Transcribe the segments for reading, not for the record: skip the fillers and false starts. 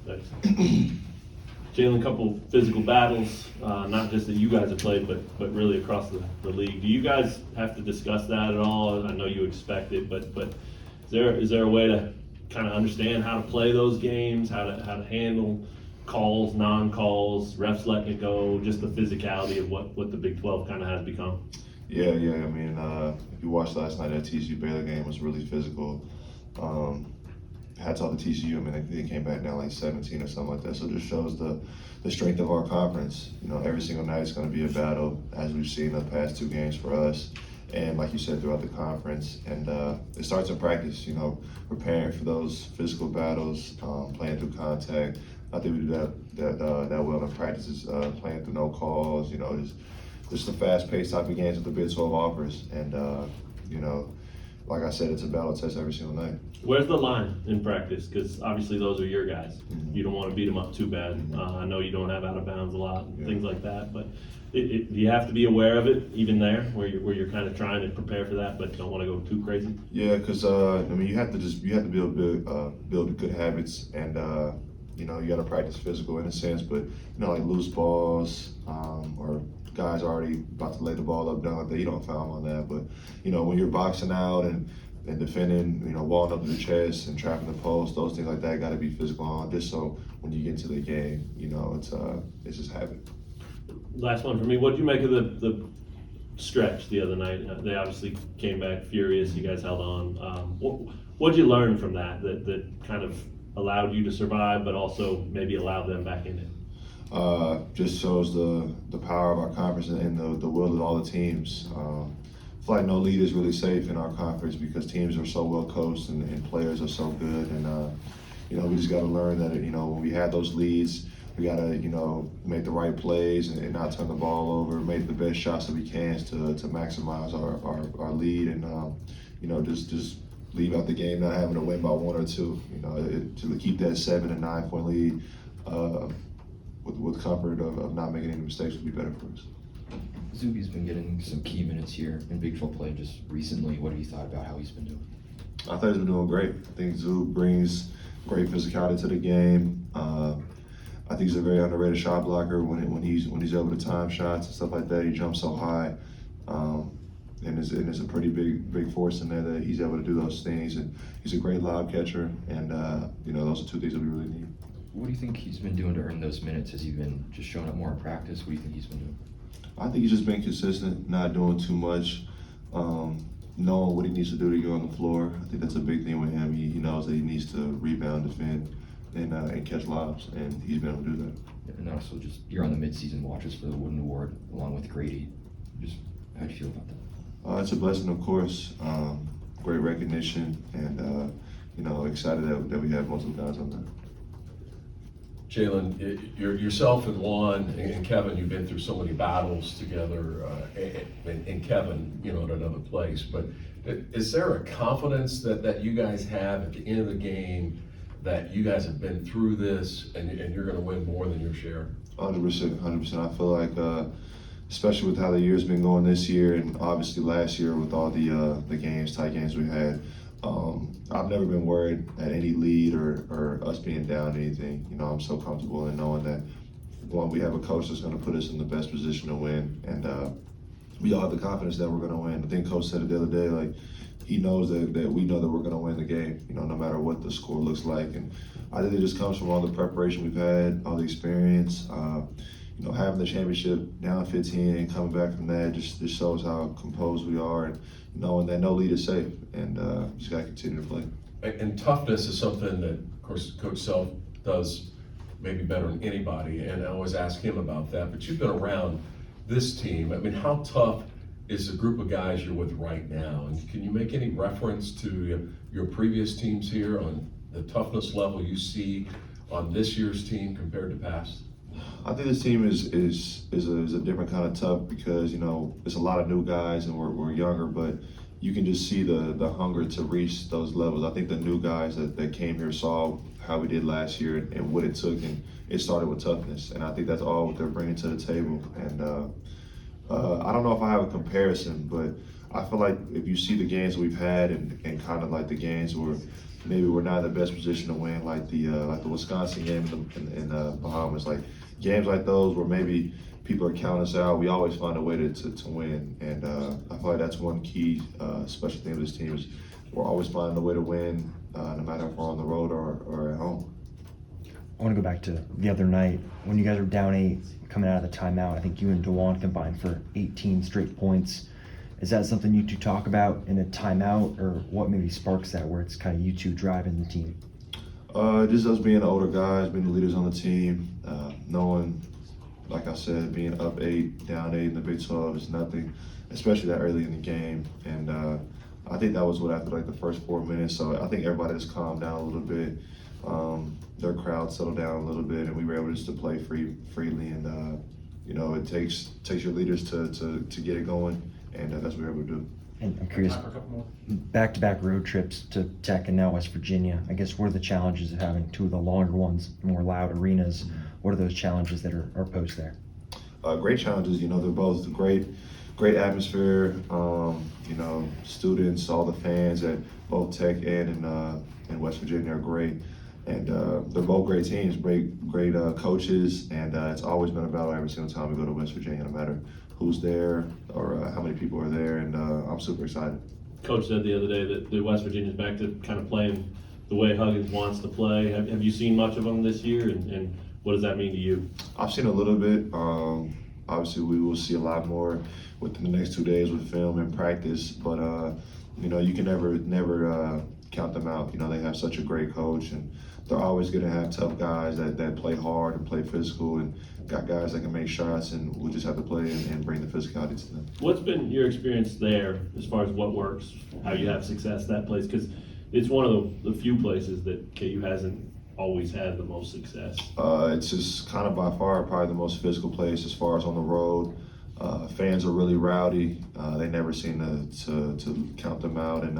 That's Jalen, a couple physical battles, not just that you guys have played, but really across the league. Do you guys have to discuss that at all? I know you expect it, but is there a way to kind of understand how to play those games, how to handle calls, non-calls, refs letting it go, just the physicality of what the Big 12 kind of has become? Yeah. I mean, if you watched last night, that TCU Baylor game was really physical. Hats off to TCU. I mean, they came back down like 17 or something like that. So it just shows the strength of our conference. You know, every single night is going to be a battle, as we've seen the past two games for us. And like you said, throughout the conference. And it starts in practice, you know, preparing for those physical battles, playing through contact. I think we do that well in practices, playing through no calls, you know, just the fast-paced type of games that the Big 12 offers. And, you know, like I said, it's a battle test every single night. Where's the line in practice? Because obviously those are your guys. Mm-hmm. You don't want to beat them up too bad. Mm-hmm. I know you don't have out of bounds a lot, things like that. But do you have to be aware of it even there, where you're kind of trying to prepare for that, but don't want to go too crazy? Yeah, because I mean, you have to build good habits, and you know, you got to practice physical in a sense. But you know, like loose balls or guys already about to lay the ball up down like that, you don't foul them on that. But you know, when you're boxing out and defending, you know, walling up to the chest and trapping the post, those things like that got to be physical on, just so when you get into the game, you know, it's just habit. Last one for me. What did you make of the stretch the other night? They obviously came back furious. You guys held on. What did you learn from that kind of allowed you to survive, but also maybe allowed them back in it? Just shows the power of our conference and the will of all the teams. I feel like no lead is really safe in our conference because teams are so well coached and players are so good. And, you know, we just got to learn that, you know, when we have those leads, we got to, you know, make the right plays and not turn the ball over, make the best shots that we can to maximize our lead and, you know, just leave out the game not having to win by one or two. You know, to keep that 7 and 9 point lead with comfort of not making any mistakes would be better for us. Zuby's been getting some key minutes here in Big 12 play just recently. What have you thought about how he's been doing? I thought he's been doing great. I think Zub brings great physicality to the game. I think he's a very underrated shot blocker when he's able to time shots and stuff like that. He jumps so high, and is a pretty big force in there that he's able to do those things. And he's a great lob catcher, and you know, those are two things that we really need. What do you think he's been doing to earn those minutes? Has he been just showing up more in practice? What do you think he's been doing? I think he's just been consistent, not doing too much, knowing what he needs to do to get on the floor. I think that's a big thing with him. He knows that he needs to rebound, defend, and catch lobs, and he's been able to do that. And also, just you're on the midseason watches for the Wooden Award along with Grady. Just how do you feel about that? It's a blessing, of course. Great recognition, and you know, excited that we have most of the guys on there. Jalen, yourself and Juan and Kevin, you've been through so many battles together, and Kevin, you know, at another place. But is there a confidence that you guys have at the end of the game that you guys have been through this and you're going to win more than your share? 100%. I feel like, especially with how the year's been going this year, and obviously last year with all the tight games we had. I've never been worried at any lead or us being down anything. You know, I'm so comfortable in knowing that, one, we have a coach that's going to put us in the best position to win, and we all have the confidence that we're going to win. I think Coach said it the other day, like, he knows that we know that we're going to win the game, you know, no matter what the score looks like. And I think it just comes from all the preparation we've had, all the experience. You know, having the championship down 15 and coming back from that just shows how composed we are, and knowing that no lead is safe, and just got to continue to play. And toughness is something that, of course, Coach Self does maybe better than anybody, and I always ask him about that. But you've been around this team. I mean, how tough is the group of guys you're with right now? And can you make any reference to your previous teams here on the toughness level you see on this year's team compared to past? I think this team is a different kind of tough because, you know, there's a lot of new guys and we're younger, but you can just see the hunger to reach those levels. I think the new guys that came here saw how we did last year and what it took, and it started with toughness. And I think that's all what they're bringing to the table. And I don't know if I have a comparison, but I feel like if you see the games we've had and kind of like the games where maybe we're not in the best position to win, like the Wisconsin game in the Bahamas. Like games like those where maybe people are counting us out, we always find a way to win. And I feel like that's one key special thing of this team is we're always finding a way to win, no matter if we're on the road or at home. I want to go back to the other night when you guys were down 8 coming out of the timeout. I think you and DeJuan combined for 18 straight points. Is that something you two talk about in a timeout, or what maybe sparks that where it's kind of you two driving the team? Just us being the older guys, being the leaders on the team, knowing, like I said, being up 8, down 8 in the Big 12 is nothing, especially that early in the game. And I think that was what after like the first 4 minutes. So I think everybody just calmed down a little bit. Their crowd settled down a little bit, and we were able just to play freely. And you know, it takes your leaders to get it going, and that's what we were able to do. And I'm curious, back-to-back road trips to Tech and now West Virginia. I guess what are the challenges of having two of the longer ones, more loud arenas? What are those challenges that are posed there? Great challenges. You know, they're both great atmosphere. You know, students, all the fans at both Tech and in West Virginia are great. And they're both great teams, great coaches, and it's always been a battle every single time we go to West Virginia, no matter who's there or how many people are there, and I'm super excited. Coach said the other day that the West Virginia's back to kind of playing the way Huggins wants to play. Have you seen much of them this year, and what does that mean to you? I've seen a little bit. Obviously, we will see a lot more within the next 2 days with film and practice, but you know, you can never count them out. You know, they have such a great coach, and they're always going to have tough guys that play hard and play physical, and got guys that can make shots, and we just have to play and bring the physicality to them. What's been your experience there as far as what works, how you have success that place? Because it's one of the few places that KU hasn't always had the most success. It's just kind of by far probably the most physical place as far as on the road. Fans are really rowdy. They never seem to count them out, and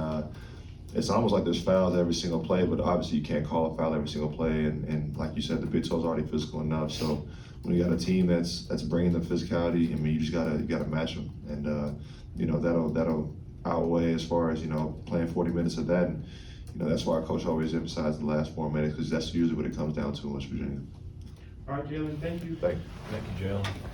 it's almost like there's fouls every single play, but obviously you can't call a foul every single play. And like you said, the Big 12's already physical enough. So when you got a team that's bringing the physicality, I mean, you just gotta match them, and you know, that'll outweigh as far as, you know, playing 40 minutes of that. And you know, that's why our coach always emphasizes the last 4 minutes, because that's usually what it comes down to in West Virginia. All right, Jalen, thank you. Thank you. Thank you, Jalen.